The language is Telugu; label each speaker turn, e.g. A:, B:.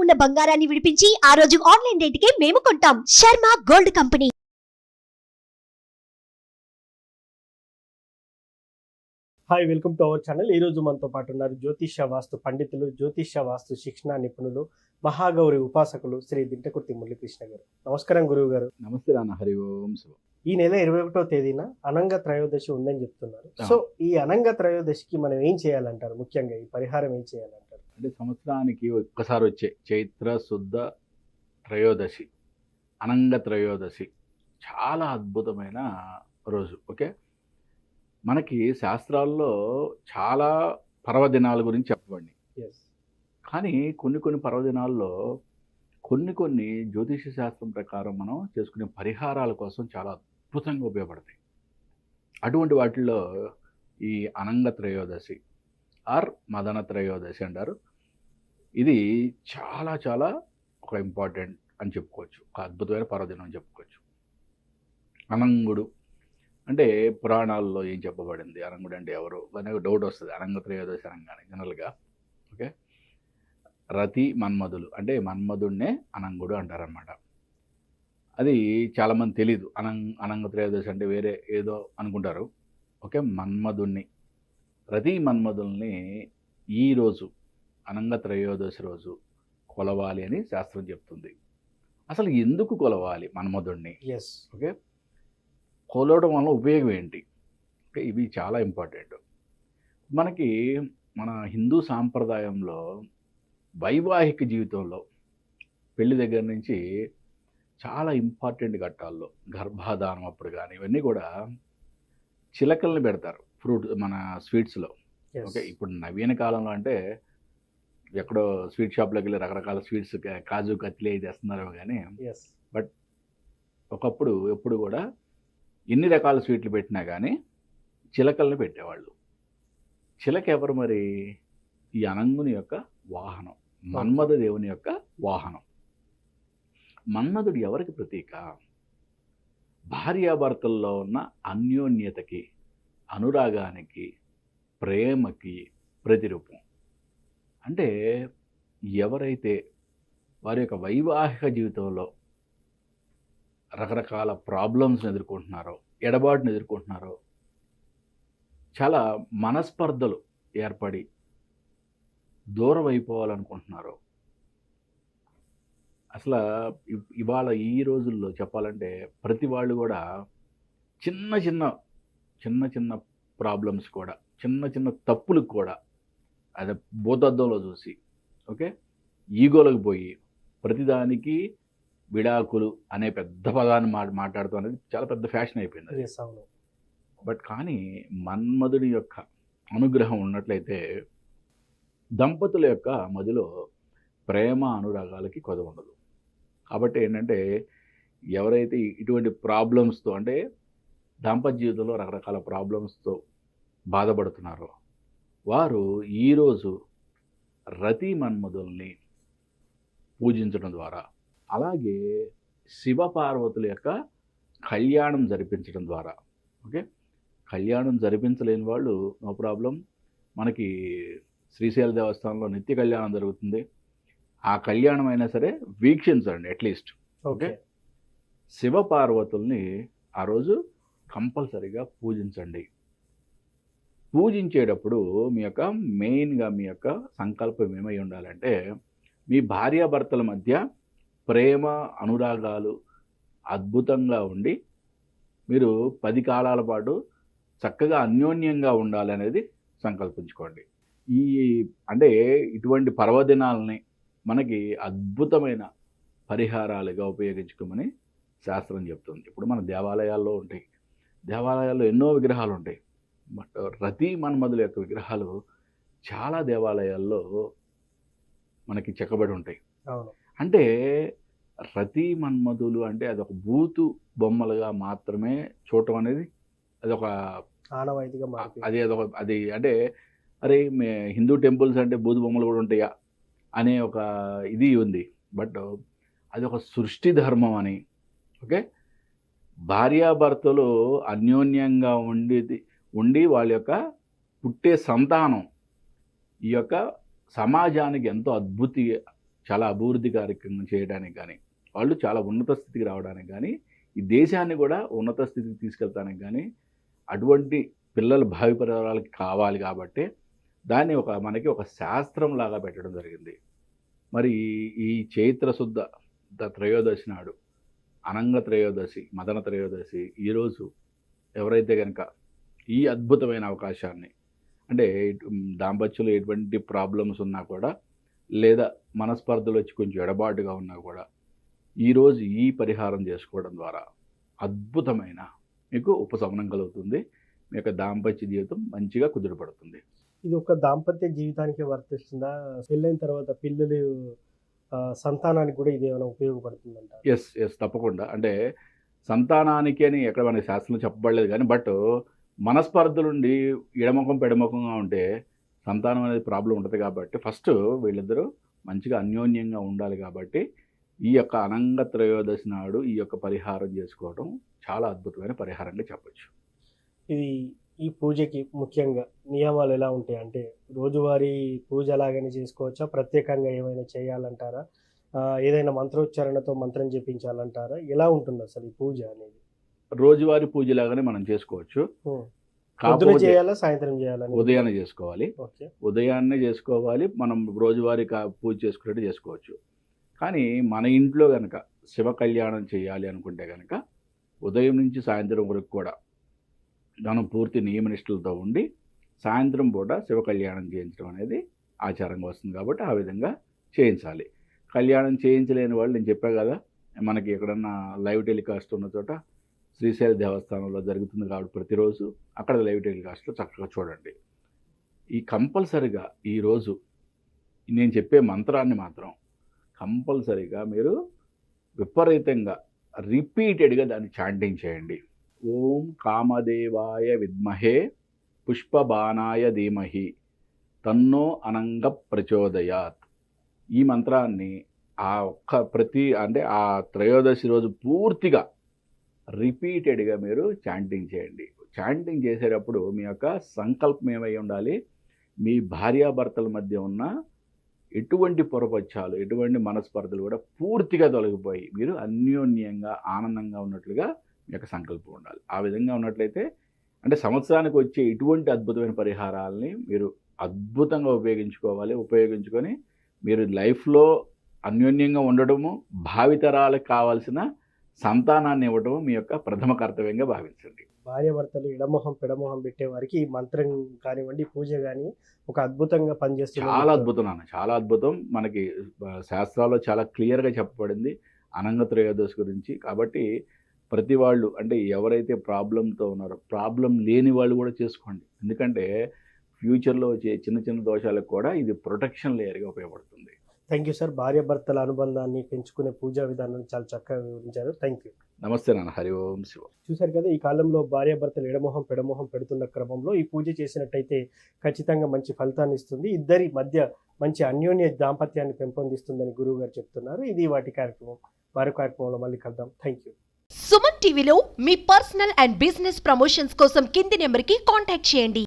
A: ఉన్న బంగారాన్ని విడిపించి ఆ రోజు ఆన్లైన్ రేటుకే మేము కొంటాం. Sharma gold company.
B: Hi, welcome to our channel. ఈరోజు మనతో పాటు ఉన్నారు జ్యోతిష్య వాస్తు పండితులు, జ్యోతిష్య వాస్తు శిక్షణ నిపుణులు, మహాగౌరి ఉపాసకులు శ్రీ దింటకుర్తి మురళీకృష్ణ గారు. నమస్కారం గురువు గారు.
C: నమస్తే నాన్న. హరి ఓం శివ.
B: ఈ నెల 21వ తేదీన అనంగ త్రయోదశి ఉందని చెప్తున్నారు. సో ఈ అనంగ త్రయోదశికి మనం ఏం చేయాలంటారు? ముఖ్యంగా ఈ పరిహారం ఏం చేయాలంటారు?
C: అంటే సంవత్సరానికి ఒక్కసారి వచ్చే చైత్ర శుద్ధ త్రయోదశి, అనంగ త్రయోదశి చాలా అద్భుతమైన రోజు. ఓకే, మనకి శాస్త్రాల్లో చాలా పర్వదినాల గురించి చెప్పబడి, కానీ కొన్ని పర్వదినాల్లో కొన్ని జ్యోతిష శాస్త్రం ప్రకారం మనం చేసుకునే పరిహారాల కోసం చాలా అద్భుతంగా ఉపయోగపడతాయి. అటువంటి వాటిల్లో ఈ అనంగ త్రయోదశి ఆర్ మదన త్రయోదశి అంటారు. ఇది చాలా చాలా ఒక ఇంపార్టెంట్ అని చెప్పుకోవచ్చు, ఒక అద్భుతమైన పర్వదినం అని చెప్పుకోవచ్చు. అనంగుడు అంటే పురాణాల్లో ఏం చెప్పబడింది, అనంగుడు అంటే ఎవరు అనే డౌట్ వస్తుంది అనంగ త్రయోదశి అనగానే జనరల్గా. ఓకే, రతి మన్మధులు అంటే మన్మధుడినే అనంగుడు అంటారనమాట. అది చాలామంది తెలీదు. అనంగ త్రయోదశి అంటే వేరే ఏదో అనుకుంటారు. ఓకే, మన్మధుడిని, రతి మన్మధుల్ని ఈరోజు అనంగ త్రయోదశి రోజు కొలవాలి అని శాస్త్రం చెప్తుంది. అసలు ఎందుకు కొలవాలి మన్మధుడిని? ఓకే, కొలవడం వల్ల ఉపయోగం ఏంటి? ఓకే, ఇవి చాలా ఇంపార్టెంట్. మనకి మన హిందూ సాంప్రదాయంలో వైవాహిక జీవితంలో పెళ్లి దగ్గర నుంచి చాలా ఇంపార్టెంట్ ఘట్టాల్లో గర్భాధానం అప్పుడు కానీ ఇవన్నీ కూడా చిలకల్ని పెడతారు ఫ్రూట్ మన స్వీట్స్లో. ఓకే, ఇప్పుడు నవీన కాలంలో అంటే ఎక్కడో స్వీట్ షాప్లోకి వెళ్ళి రకరకాల స్వీట్స్ కాజు కత్తిలే తెస్తున్నారో కానీ, బట్ ఒకప్పుడు ఎప్పుడు కూడా ఎన్ని రకాల స్వీట్లు పెట్టినా కానీ చిలకల్ని పెట్టేవాళ్ళు. చిలక ఎవరు మరి? ఈ అనంగుని యొక్క వాహనం, మన్మథ దేవుని యొక్క వాహనం. మన్మధుడు ఎవరికి ప్రతీక? భార్యాభర్తల్లో ఉన్న అన్యోన్యతకి, అనురాగానికి, ప్రేమకి ప్రతిరూపం. అంటే ఎవరైతే వారి యొక్క వైవాహిక జీవితంలో రకరకాల ప్రాబ్లమ్స్ని ఎదుర్కొంటున్నారో, ఎడబాటును ఎదుర్కొంటున్నారో, చాలా మనస్పర్ధలు ఏర్పడి దూరం అయిపోవాలనుకుంటున్నారో, అసలు ఇవాళ ఈ రోజుల్లో చెప్పాలంటే ప్రతి వాళ్ళు కూడా చిన్న చిన్న ప్రాబ్లమ్స్ కూడా, చిన్న తప్పులకు కూడా అదే భూతద్దంలో చూసి, ఓకే, ఈగోలకు పోయి ప్రతిదానికి విడాకులు అనే పెద్ద పదాన్ని మాట్లాడుతూ అనేది చాలా పెద్ద ఫ్యాషన్ అయిపోయింది. బట్ కానీ మన్మధుడి యొక్క అనుగ్రహం ఉన్నట్లయితే దంపతుల యొక్క మధ్యలో ప్రేమ అనురాగాలకి కొదవ ఉండదు. కాబట్టి ఏంటంటే ఎవరైతే ఇటువంటి ప్రాబ్లమ్స్తో, అంటే దాంపత్య జీవితంలో రకరకాల ప్రాబ్లమ్స్తో బాధపడుతున్నారో వారు ఈరోజు రతి మన్మధుల్ని పూజించడం ద్వారా, అలాగే శివపార్వతుల యొక్క కళ్యాణం జరిపించడం ద్వారా, ఓకే, కళ్యాణం జరిపించలేని వాళ్ళు నో ప్రాబ్లం, మనకి శ్రీశైల దేవస్థానంలో నిత్య కళ్యాణం జరుగుతుంది. ఆ కళ్యాణం అయినా సరే వీక్షించండి అట్లీస్ట్. ఓకే, శివపార్వతుల్ని ఆ రోజు కంపల్సరీగా పూజించండి. పూజించేటప్పుడు మీ యొక్క మెయిన్గా మీ యొక్క సంకల్పం ఏమై ఉండాలంటే, మీ భార్యాభర్తల మధ్య ప్రేమ అనురాగాలు అద్భుతంగా ఉండి మీరు 10 కాలాల పాటు చక్కగా అన్యోన్యంగా ఉండాలనేది సంకల్పించుకోండి. అంటే ఇటువంటి పర్వదినాలని మనకి అద్భుతమైన పరిహారాలుగా ఉపయోగించుకోమని శాస్త్రం చెప్తుంది. ఇప్పుడు మన దేవాలయాల్లో ఉంటాయి, దేవాలయాల్లో ఎన్నో విగ్రహాలు ఉంటాయి. బట్ రతి మన్మధుల యొక్క విగ్రహాలు చాలా దేవాలయాల్లో మనకి చెక్కబడి ఉంటాయి. అంటే రతి మన్మధులు అంటే అదొక బూతు బొమ్మలుగా మాత్రమే చూడటం అనేది అదొక
B: ఆనవాయితీగా
C: అది అంటే అరే హిందూ టెంపుల్స్ అంటే బూతు బొమ్మలు కూడా ఉంటాయా అనే ఒక ఇది ఉంది. బట్ అది ఒక సృష్టి ధర్మం అని. ఓకే, భార్యాభర్తలు అన్యోన్యంగా ఉండి వాళ్ళ యొక్క పుట్టే సంతానం ఈ యొక్క సమాజానికి ఎంతో చాలా అభివృద్ధి కార్యక్రమం చేయడానికి కానీ, వాళ్ళు చాలా ఉన్నత స్థితికి రావడానికి కానీ, ఈ దేశాన్ని కూడా ఉన్నత స్థితికి తీసుకెళ్తానికి కానీ, అటువంటి పిల్లలు భావి తరాలకి కావాలి కాబట్టి దాన్ని మనకి ఒక శాస్త్రం లాగా పెట్టడం జరిగింది. మరి ఈ చైత్ర శుద్ధ త్రయోదశి నాడు, అనంగ త్రయోదశి, మదన త్రయోదశి, ఈరోజు ఎవరైతే కనుక ఈ అద్భుతమైన అవకాశాన్ని, అంటే దాంపత్యంలో ఎటువంటి ప్రాబ్లమ్స్ ఉన్నా కూడా, లేదా మనస్పర్ధలు వచ్చి కొంచెం ఎడబాటుగా ఉన్నా కూడా, ఈరోజు ఈ పరిహారం చేసుకోవడం ద్వారా అద్భుతమైన మీకు ఉపశమనం కలుగుతుంది. మీ యొక్క దాంపత్య జీవితం మంచిగా కుదుటపడుతుంది.
B: ఇది ఒక దాంపత్య జీవితానికి వర్తిస్తుందా? పెళ్ళైన తర్వాత పిల్లలు సంతానానికి కూడా ఇది ఏమైనా ఉపయోగపడుతుందంట?
C: ఎస్ తప్పకుండా. అంటే సంతానానికి అని ఎక్కడ మనకి శాస్త్రంలో చెప్పబడలేదు కానీ, బట్ మనస్పర్ధలుండి ఎడముఖం పెడముఖంగా ఉంటే సంతానం అనేది ప్రాబ్లం ఉంటుంది. కాబట్టి ఫస్ట్ వీళ్ళిద్దరూ మంచిగా అన్యోన్యంగా ఉండాలి. కాబట్టి ఈ యొక్క అనంగ త్రయోదశి నాడు ఈ యొక్క పరిహారం చేసుకోవడం చాలా అద్భుతమైన పరిహారంగా చెప్పచ్చు.
B: ఈ పూజకి ముఖ్యంగా నియమాలు ఎలా ఉంటాయి? అంటే రోజువారీ పూజ లాగానే చేసుకోవచ్చా? ప్రత్యేకంగా ఏమైనా చేయాలంటారా? ఏదైనా మంత్రోచ్చారణతో మంత్రం జపించాలంటారా? ఎలా ఉంటుంది అసలు ఈ పూజ అనేది?
C: రోజువారీ పూజలాగానే మనం చేసుకోవచ్చు.
B: పొద్దున చేయాలా, సాయంత్రం చేయాలా?
C: ఉదయాన్నే చేసుకోవాలి.
B: ఓకే,
C: ఉదయాన్నే చేసుకోవాలి. మనం రోజువారీ పూజ చేసుకున్నట్టు చేసుకోవచ్చు. కానీ మన ఇంట్లో కనుక శివ కళ్యాణం చేయాలి అనుకుంటే కనుక ఉదయం నుంచి సాయంత్రం వరకు కూడా మనం పూర్తి నియమనిష్టలతో ఉండి సాయంత్రం పూట శివ కళ్యాణం చేయించడం అనేది ఆచారంగా వస్తుంది. కాబట్టి ఆ విధంగా చేయించాలి. కళ్యాణం చేయించలేని వాళ్ళు, నేను చెప్పా కదా, మనకి ఎక్కడన్నా లైవ్ టెలికాస్ట్ ఉన్న చోట శ్రీశైల దేవస్థానంలో జరుగుతుంది కాబట్టి ప్రతిరోజు అక్కడ లైవ్ టెలికాస్ట్లో చక్కగా చూడండి. ఈ కంపల్సరిగా ఈరోజు నేను చెప్పే మంత్రాన్ని మాత్రం కంపల్సరిగా మీరు విపరీతంగా రిపీటెడ్గా దాన్ని చాంటింగ్ చేయండి. ఓం కామదేవాయ విద్మహే పుష్పబాణాయ ధీమహి తన్నో అనంగ ప్రచోదయాత్. ఈ మంత్రాన్ని ఆ త్రయోదశి రోజు పూర్తిగా రిపీటెడ్గా మీరు చాంటింగ్ చేయండి. చాంటింగ్ చేసేటప్పుడు మీ యొక్క సంకల్పం ఏమై ఉండాలి? మీ భార్యాభర్తల మధ్య ఉన్న ఎటువంటి పొరపచ్చాలు, ఎటువంటి మనస్పర్ధలు కూడా పూర్తిగా తొలగిపోయి మీరు అన్యోన్యంగా ఆనందంగా ఉన్నట్లుగా మీ యొక్క సంకల్పం ఉండాలి. ఆ విధంగా ఉన్నట్లయితే అంటే సంవత్సరానికి వచ్చే ఇటువంటి అద్భుతమైన పరిహారాలని మీరు అద్భుతంగా ఉపయోగించుకొని మీరు లైఫ్లో అన్యోన్యంగా ఉండడము, భావితరాలకు కావాల్సిన సంతానాన్ని ఇవ్వడము మీ యొక్క ప్రథమ కర్తవ్యంగా భావించండి.
B: భార్యాభర్తలు ఎడమొహం పెడమొహం పెట్టే వారికి ఈ మంత్రం కానివ్వండి, పూజ కానీ ఒక అద్భుతంగా పనిచేస్తుంది.
C: చాలా అద్భుతం నాన్న, చాలా అద్భుతం. మనకి శాస్త్రాల్లో చాలా క్లియర్గా చెప్పబడింది అనంగ త్రయోదశి గురించి. కాబట్టి ప్రతి వాళ్ళు, అంటే ఎవరైతే ప్రాబ్లంతో ఉన్నారో, ప్రాబ్లం లేని వాళ్ళు కూడా చేసుకోండి. ఎందుకంటే ఫ్యూచర్లో వచ్చే చిన్న చిన్న దోషాలకు కూడా ఇది ప్రొటెక్షన్ లేయర్గా ఉపయోగపడుతుంది.
B: Thank you sir. భార్యాభర్తల అనుబంధాన్ని పెంచుకునే పూజా విధానాన్ని చాలా చక్కగా వివరించారు. Thank you.
C: నమస్తే నాన్న. హరి ఓం శివ.
B: చూశారు కదా, ఈ కాలంలో భార్యాభర్తలు ఎడమొహం పెడమొహం పెడుతున్న క్రమంలో ఈ పూజ చేసినట్టయితే ఖచ్చితంగా మంచి ఫలితాన్ని ఇస్తుంది. ఇద్దరి మధ్య మంచి అన్యోన్య దాంపత్యాన్ని పెంపొందిస్తుందని గురువు గారు చెప్తున్నారు. ఇది వాటి కార్యక్రమం. మరో కార్యక్రమంలో మళ్ళీ కలుద్దాం. Thank you.
A: సుమన్ టీవీలో మీ పర్సనల్ అండ్ బిజినెస్ ప్రమోషన్స్ కోసం కింది నెంబర్కి కాంటాక్ట్ చేయండి.